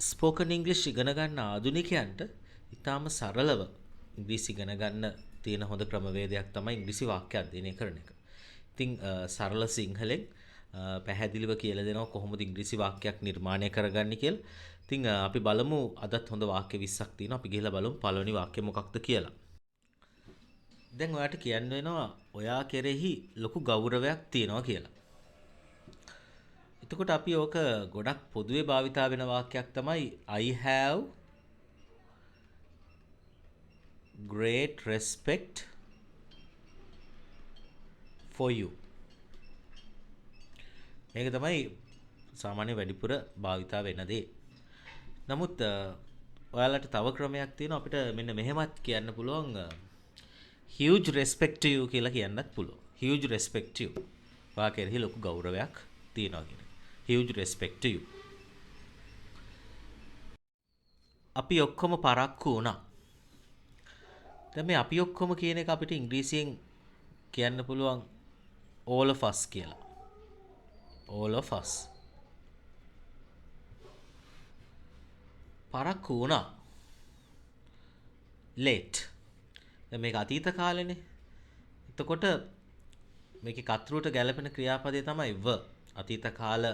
Spoken English ඉගෙන ගන්න ආධුනිකයන්ට ඉතාම සරලව ඉංග්‍රීසි ඉගෙන ගන්න තියෙන හොඳ ක්‍රමවේදයක් තමයි ඉංග්‍රීසි වාක්‍ය අධ්‍යයනය කරන එක. ඉතින් සරල සිංහලෙන් පැහැදිලිව කියලා දෙනවා කොහොමද ඉංග්‍රීසි වාක්‍යයක් නිර්මාණය කරගන්නේ කියලා. ඉතින් අපි බලමු අදත් හොඳ වාක්‍ය 20ක් තියෙනවා. අපි ගිහලා බලමු පළවෙනි වාක්‍ය මොකක්ද කියලා. දැන් ඔයාට කියන්න වෙනවා ඔයා කෙරෙහි ලොකු ගෞරවයක් තියෙනවා කියලා. එතකොට අපි ඕක ගොඩක් පොදුවේ භාවිතා වෙන වාක්‍යයක් තමයි I have great respect for you. මේක තමයි සාමාන්‍ය වැඩිපුර භාවිතා වෙන දේ. නමුත් ඔයාලට තව ක්‍රමයක් තියෙනවා අපිට මෙන්න මෙහෙමත් කියන්න පුළුවන් huge respect to you කියලා කියන්නත් පුළුවන්. huge respect to you. ඔයා කෙරෙහි ලොකු ගෞරවයක් තියෙනවා කියන එක. huge respect to you. අපි ඔක්කොම පරක්කු වුණා. දැන් මේ අපි ඔක්කොම කියන එක අපිට ඉංග්‍රීසියෙන් කියන්න පුළුවන් all of us කියලා. all of us. පරක්කු වුණා. late. දැන් මේක අතීත කාලෙනේ. එතකොට මේකේ කතරුවට ගැලපෙන ක්‍රියාපදේ තමයි were. අතීත කාල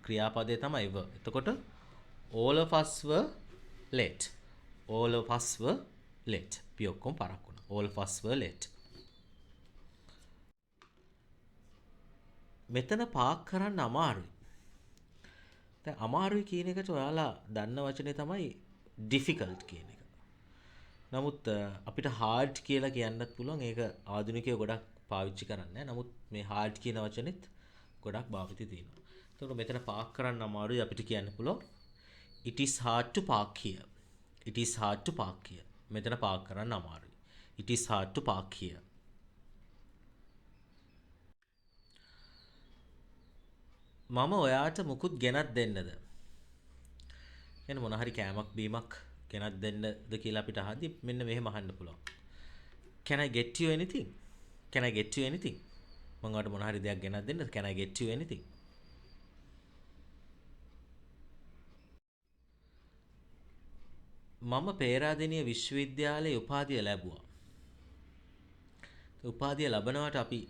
ක්‍රියාපදේ තමයි were. එතකොට all of us were late. all of us were late. අපි ඔක්කොම පරක්කු වුණා. all of us were late. මෙතන පාක් කරන්න අමාරුයි. දැන් අමාරුයි කියන එකට ඔයාලා දන්න වචනේ තමයි difficult කියන එක. නමුත් අපිට hard කියලා කියන්නත් පුළුවන්. ඒක ආධුනිකයෝ ගොඩක් පාවිච්චි කරන්නේ නැහැ. නමුත් මේ hard කියන වචනේත් ගොඩක් භාවිතය තියෙනවා. එතකොට මෙතන පාක් කරන්න අමාරුයි අපිට කියන්න පුළුවන් it is hard to park here. it is hard to park here. මෙතන පාක් කරන්න අමාරුයි. it is hard to park here. මම ඔයාට මුකුත් ගෙනත් දෙන්නද? කියන්නේ මොන හරි කෑමක් බීමක් ගෙනත් දෙන්නද කියලා අපිට අහද්දි මෙන්න මෙහෙම අහන්න පුළුවන්. Can I get you anything? Can I get you anything? මම ඔයාට මොන හරි දෙයක් ගෙනත් දෙන්නද? Can I get you anything? මම පේරාදෙණිය විශ්වවිද්‍යාලයේ උපාධිය ලැබුවා. උපාධිය ලබනවට අපි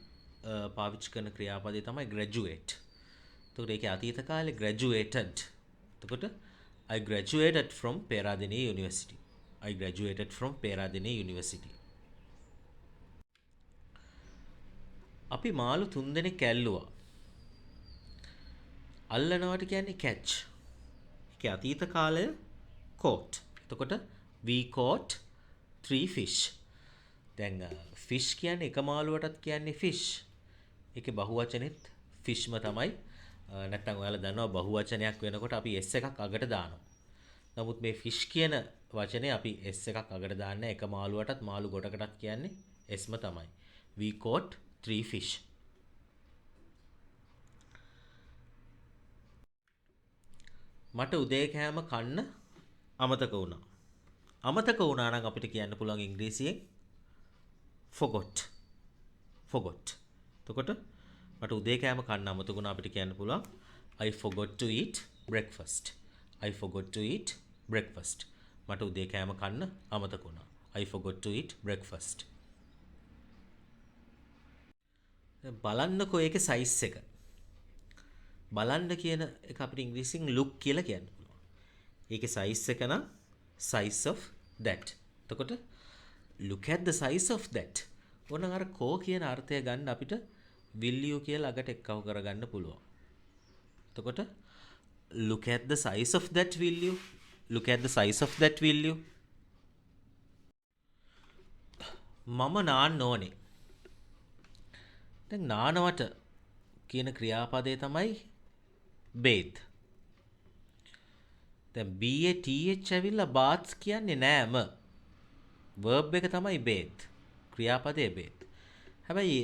පාවිච්චි කරන ක්‍රියාපදේ තමයි graduate. එතකොට ඒකේ අතීත කාලේ graduated. එතකොට I graduated from Peradeniya University. I graduated from Peradeniya University. අපි මාළු 3 දෙනෙක් ඇල්ලුවා. අල්ලනවට කියන්නේ catch. ඒකේ අතීත කාලය caught. එතකොට we caught 3 fish. දැන් fish කියන්නේ එක මාළුවටත් කියන්නේ fish. ඒකේ බහුවචනෙත් fishම තමයි. නැත්තම් ඔයාලා දන්නවා බහුවචනයක් වෙනකොට අපි s එකක් අගට දානවා. නමුත් මේ fish කියන වචනේ අපි s එකක් අගට දාන්නේ එක මාළුවටත් මාළු ගොඩකටත් කියන්නේ sම තමයි. We caught 3 fish. මට උදේ කෑම කන්න අමතක වුණා. අමතක වුණා නම් අපිට කියන්න පුළුවන් ඉංග්‍රීසියෙන් forgot. forgot. එතකොට මට උදේ කෑම කන්න අමතක වුණා අපිට කියන්න පුළුවන් I forgot to eat breakfast. I forgot to eat breakfast. මට උදේ කෑම කන්න අමතක වුණා. I forgot to eat breakfast. බලන්නකෝ ඒකේ size එක. බලන්න කියන එක අපිට ඉංග්‍රීසියෙන් look කියලා කියන්න පුළුවන්. ඒකේ size එක නම් size of that. එතකොට look at the size of that. ඕනනම් අර කෝ කියන අර්ථය ගන්න අපිට will you කියලා අගට එක්කව කරගන්න පුළුවන්. එතකොට look at the size of that will you. look at the size of that will you. මම නාන්න ඕනේ. දැන් නානවට කියන ක්‍රියාපදේ තමයි bathe. දැන් bath ඇවිල්ලා bath කියන්නේ නෑම. verb එක තමයි bathe. ක්‍රියාපදේ bathe. හැබැයි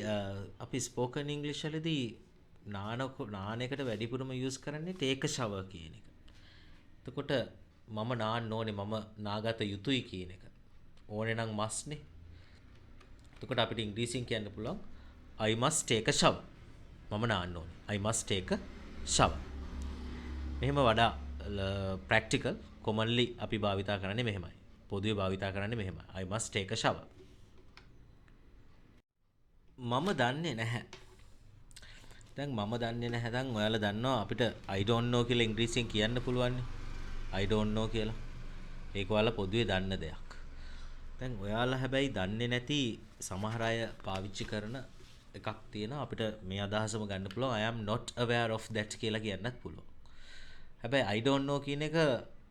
අපි ස්පෝකන් ඉංග්ලිෂ් වලදී නාන එකට වැඩිපුරම යූස් කරන්නේ take a shower කියන එක. එතකොට මම නාන්න ඕනේ මම නාගත යුතුයි කියන එක. ඕනේ නම් must නේ. එතකොට අපිට ඉංග්‍රීසියෙන් කියන්න පුළුවන් I must take a shower. මම නාන්න ඕනේ. I must take a shower. මෙහෙම වඩා practical commonly අපි භාවිතා කරන්නේ මෙහෙමයි. පොදුවේ භාවිතා කරන්නේ මෙහෙමයි. I must take a shower. මම දන්නේ නැහැ. දැන් මම දන්නේ නැහැ. දැන් ඔයාලා දන්නවා අපිට I don't know කියලා ඉංග්‍රීසියෙන් කියන්න පුළුවන් නේ. I don't know කියලා. ඒක ඔයාලා පොදුවේ දන්න දෙයක්. දැන් ඔයාලා හැබැයි දන්නේ නැති සමහර අය පාවිච්චි කරන එකක් තියෙනවා. අපිට මේ අදහසම ගන්න පුළුවන් I am not aware of that කියලා කියන්නත් පුළුවන්. හැබැයි I don't know කියන එක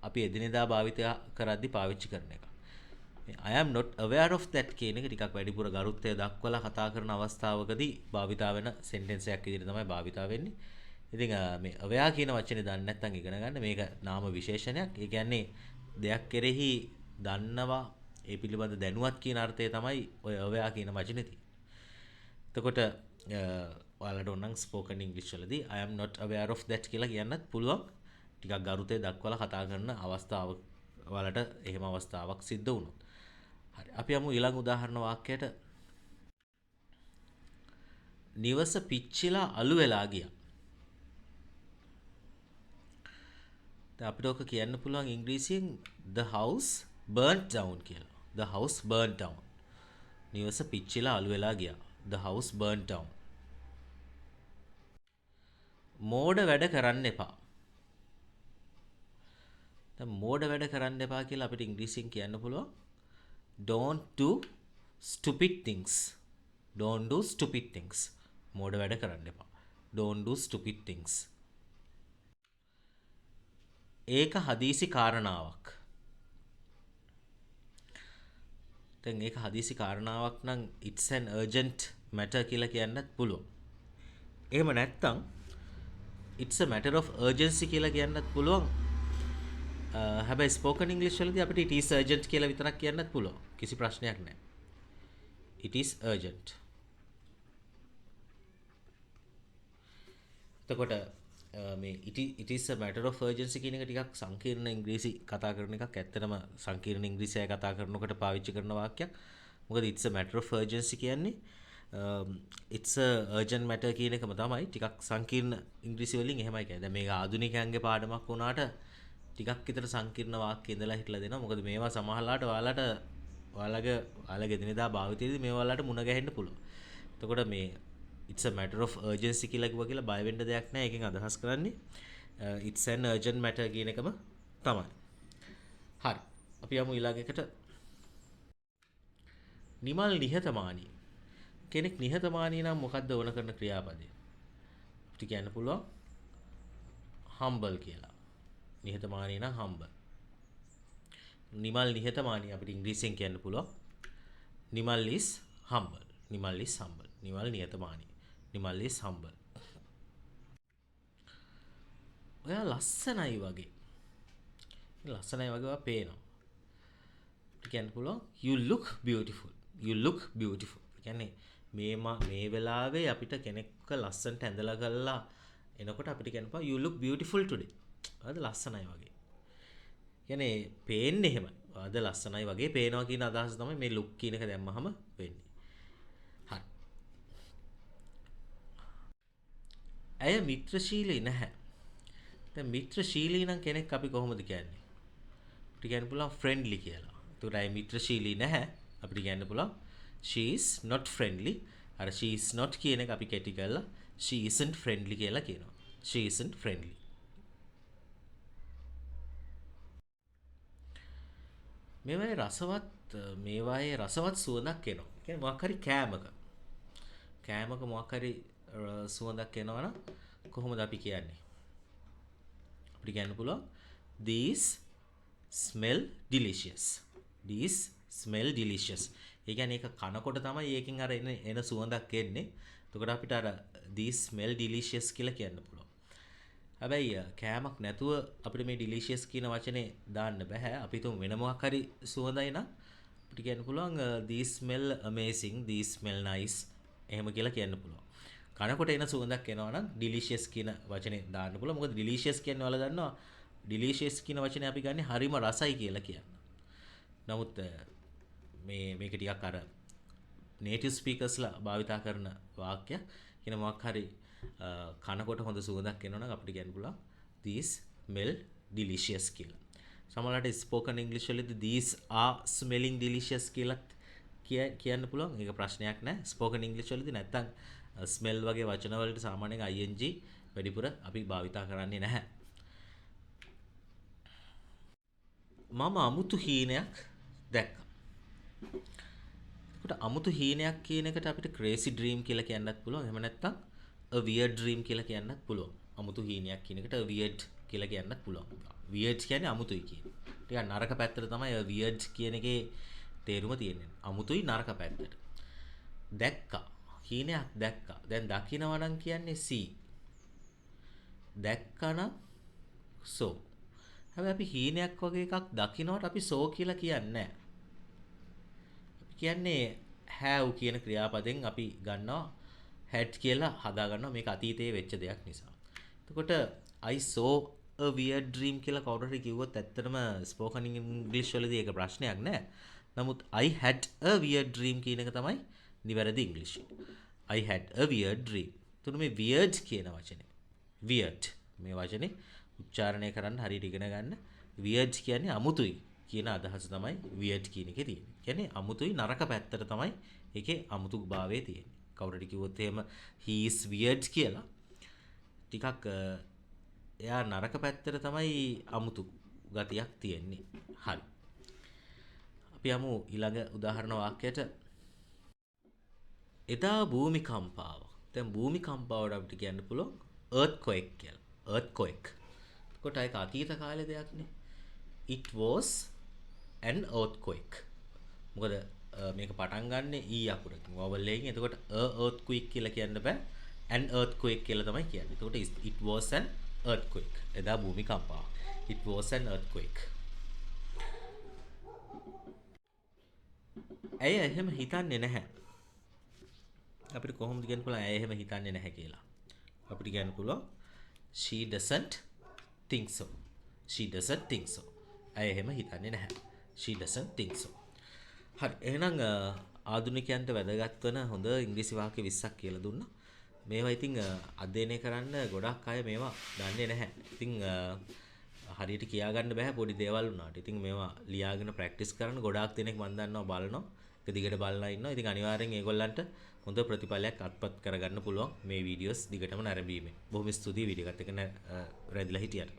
අපි එදිනෙදා භාවිත කරද්දී පාවිච්චි කරන එක. I am not aware of that කියන එක ටිකක් වැඩිපුර ගරුත්වය දක්වලා කතා කරන අවස්ථාවකදී භාවිතා වෙන සෙන්ටෙන්ස් එකක් විදිහට තමයි භාවිතා වෙන්නේ. ඉතින් මේ aware කියන වචනේ දන්නේ නැත්නම් ඉගෙන ගන්න මේක නාම විශේෂණයක්. ඒ කියන්නේ දෙයක් කෙරෙහි දන්නවා ඒ පිළිබඳ දැනුවත් කියන අර්ථය තමයි ඔය aware කියන වචනේ තියෙන්නේ. එතකොට ඔයාලට ඕනනම් ස්පෝකන් ඉංග්‍රීසි වලදී I am not aware of that කියලා කියන්නත් පුළුවන්. ටිකක් ගරුත්වය දක්වලා කතා කරන අවස්ථාවක ඔයාලට එහෙම අවස්ථාවක් සිද්ධ වුණොත්. හරි. අපි යමු ඊළඟ උදාහරණ වාක්‍යයට. නිවස පිච්චිලා අළු වෙලා ගියා. දැන් අපිට ඔක කියන්න පුළුවන් ඉංග්‍රීසියෙන් the house burnt down කියලා. The house burnt down. නිවස පිච්චිලා අළු වෙලා ගියා. The house burnt down. මෝඩ වැඩ කරන්න එපා. දැන් මෝඩ වැඩ කරන්න එපා කියලා අපිට ඉංග්‍රීසියෙන් කියන්න පුළුවන් don't do stupid things. Don't do stupid things. මෝඩ වැඩ කරන්න එපා. Don't do stupid things. ඒක හදිසි කාරණාවක්. දැන් ඒක හදිසි කාරණාවක් නම් it's an urgent matter කියලා කියන්නත් පුළුවන්. එහෙම නැත්නම් it's a matter of urgency කියලා කියන්නත් පුළුවන්. හැබැයි ස්පෝකන් ඉංග්‍රීසි වලදී අපිට it is urgent කියලා විතරක් කියන්නත් පුළුවන්. කිසි ප්‍රශ්නයක් නැහැ. It is urgent. එතකොට මේ it is a matter of urgency කියන එක ටිකක් සංකීර්ණ ඉංග්‍රීසි කතා කරන එකක්. ඇත්තටම සංකීර්ණ ඉංග්‍රීසි අය කතා කරනකොට පාවිච්චි කරන වාක්‍යයක්. මොකද it's a matter of urgency කියන්නේ it's a urgent matter කියන එකම තමයි. ටිකක් සංකීර්ණ ඉංග්‍රීසි වලින් එහෙමයි කියන්නේ. දැන් මේක ආධුනිකයන්ගේ පාඩමක් වුණාට ටිකක් විතර සංකීර්ණ වාක්‍ය ඉඳලා හිටලා දෙනවා. මොකද මේවා සමහරලාට ඔයාලගේ දිනදා භාවිතයේදී මේවා ඔයාලට මුණ ගැහෙන්න පුළුවන්. එතකොට මේ it's a matter of urgency කියලා කිව්වා කියලා බය වෙන්න දෙයක් නැහැ. ඒකෙන් අදහස් කරන්නේ it's an urgent matter කියන එකම තමයි. හරි. අපි යමු ඊළඟ එකට. නිමල් නිහතමානී. කෙනෙක් නිහතමානී නම් මොකක්ද ඕන කරන ක්‍රියාපදය? අපිට කියන්න පුළුවන් humble කියලා. නිහතමානී නම් humble. නිමල් නිහතමානී අපිට ඉංග්‍රීසියෙන් කියන්න පුළුවන් Nimal is humble. Nimal is humble. Nimal නිහතමානී. Nimal is humble. ඔයා ලස්සනයි වගේ. ලස්සනයි වගේ ඔයා පේනවා. අපිට කියන්න පුළුවන් you look beautiful. You look beautiful. කියන්නේ මේ වෙලාවේ අපිට කෙනෙක්ව ලස්සනට ඇඳලා ගල්ලා එනකොට අපිට කියන්න පුළුවන් you look beautiful today. අද ලස්සනයි වගේ. කියන්නේ පේන්නේ එහෙමයි. අද ලස්සනයි වගේ පේනවා කියන අදහස තමයි මේ look කියන එක දැම්මහම වෙන්නේ. හරි. ඇය මිත්‍රශීලී නැහැ. දැන් මිත්‍රශීලී නම් කෙනෙක් අපි කොහොමද කියන්නේ? අපිට කියන්න පුළුවන් friendly කියලා. ඒකට ඇය මිත්‍රශීලී නැහැ. අපිට කියන්න පුළුවන් she is not friendly. අර she is not කියන එක අපි කැටි කරලා she isn't friendly කියලා කියනවා. she isn't friendly. මේවායේ රසවත් සුවඳක් එනවා. කියන්නේ මොකක් හරි කෑමක මොකක් හරි සුවඳක් එනවනම් කොහොමද අපි කියන්නේ? අපිට කියන්න පුළුවන් these smell delicious. These smell delicious. ඒ කියන්නේ ඒක කනකොට තමයි ඒකෙන් අර එන සුවඳක් එන්නේ. එතකොට අපිට අර these smell delicious කියලා කියන්න පුළුවන්. හැබැයි කෑමක් නැතුව අපිට මේ delicious කියන වචනේ දාන්න බෑ. අපි තුන් වෙන මොකක් හරි සුවඳයි නම් අපිට කියන්න පුළුවන් these smell amazing, these smell nice එහෙම කියලා කියන්න පුළුවන්. කනකොට එන සුවඳක් එනවා නම් delicious කියන වචනේ දාන්න පුළුවන්. මොකද delicious කියන්නේ ඔයාලා දන්නවා delicious කියන වචනේ අපි ගන්නේ හරිම රසයි කියලා කියන්නේ. නමුත් මේක ටිකක් අර native speakersලා භාවිතා කරන වාක්‍යයක්. කියන මොකක් හරි කනකොට හොඳ සුවඳක් එනවා නම් අපිට කියන්න පුළුවන් these smell delicious කියලා. සමහරවිට spoken English වලදී these are smelling delicious කියලා කියන්න පුළුවන්. ඒක ප්‍රශ්නයක් නෑ. spoken English වලදී නැත්තම් smell වගේ වචන වලට සාමාන්‍යයෙන් ing වැඩිපුර අපි භාවිතා කරන්නේ නැහැ. මම අමුතු හීනයක් දැක්කා. එතකොට අමුතු හීනයක් කියන එකට අපිට crazy dream කියලා කියන්නත් පුළුවන්. එහෙම නැත්නම් a weird dream කියලා කියන්නත් පුළුවන්. අමුතු හීනයක් කියන එකට a weird කියලා කියන්නත් පුළුවන්. weird කියන්නේ අමුතුයි කියන්නේ. ටිකක් නරක පැත්තට තමයි a weird කියන එකේ තේරුම තියෙන්නේ. අමුතුයි නරක පැත්තට. දැක්කා. හීනයක් දැක්කා. දැන් දකිනවා නම් කියන්නේ see. දැක්කනම් so. හැබැයි අපි හීනයක් වගේ එකක් දකින්නට අපි so කියලා කියන්නේ නැහැ. අපි කියන්නේ have කියන ක්‍රියාපදයෙන් අපි ගන්නවා had කියලා හදා ගන්නවා මේක අතීතයේ වෙච්ච දෙයක් නිසා. එතකොට I saw a weird dream කියලා කවුරු හරි කිව්වොත් ඇත්තටම spoken English වලදී ඒක ප්‍රශ්නයක් නෑ. නමුත් I had a weird dream කියන එක තමයි නිවැරදි ඉංග්‍රීසි. I had a weird dream. එතකොට මේ weird කියන වචනේ weird මේ වචනේ උච්චාරණය කරන්න හරියට ඉගෙන ගන්න. weird කියන්නේ අමුතුයි කියන අදහස තමයි weird කියන එකේ තියෙන්නේ. කියන්නේ අමුතුයි නරක පැත්තට තමයි ඒකේ අමුතු භාවය තියෙන්නේ. කවුරුහරි කිව්වොත් එහෙම he is weird කියලා ටිකක් එයා නරක පැත්තට තමයි අමුතු ගතියක් තියෙන්නේ. හරි. අපි යමු ඊළඟ උදාහරණ වාක්‍යයට. එදා භූමිකම්පාව. දැන් භූමිකම්පාවට අපිට කියන්න පුළුවන් earthquake කියලා. earthquake. එතකොට ඒක අතීත කාලේ දෙයක් නේ. It was an earthquake. මොකද මේක පටන් ගන්න E අකුරකින් vowel එකකින්. එතකොට a earthquake කියලා කියන්න බෑ. an earthquake කියලා තමයි කියන්නේ. එතකොට it was an earthquake. එදා භූමිකම්පාව. It was an earthquake. ඇය එහෙම හිතන්නේ නැහැ. අපිට කොහොමද කියන්න පුළුවන් ඇය එහෙම හිතන්නේ නැහැ කියලා? අපිට කියන්න පුළුවන් she doesn't think so. She doesn't think so. ඇය එහෙම හිතන්නේ නැහැ. She doesn't think so. හරි. එහෙනම් ආධුනිකයන්ට වැදගත් වෙන හොඳ ඉංග්‍රීසි වාක්‍ය 20ක් කියලා දුන්නා. මේවා ඉතින් අධ්‍යයනය කරන්න ගොඩක් අය මේවා දන්නේ නැහැ. ඉතින් හරියට කියා ගන්න බෑ පොඩි දේවල් වුණාට. ඉතින් මේවා ලියාගෙන ප්‍රැක්ටිස් කරන්න ගොඩාක් දෙනෙක් මම දන්නවා බලනවා. එක දිගට බලලා ඉන්නවා. ඉතින් අනිවාර්යෙන් ඒගොල්ලන්ට හොඳ ප්‍රතිඵලයක් අත්පත් කරගන්න පුළුවන් මේ වීඩියෝස් දිගටම නැරඹීමෙන්. බොහොම ස්තුතියි වීඩියෝ එකත් එක්ක රැඳිලා හිටියට.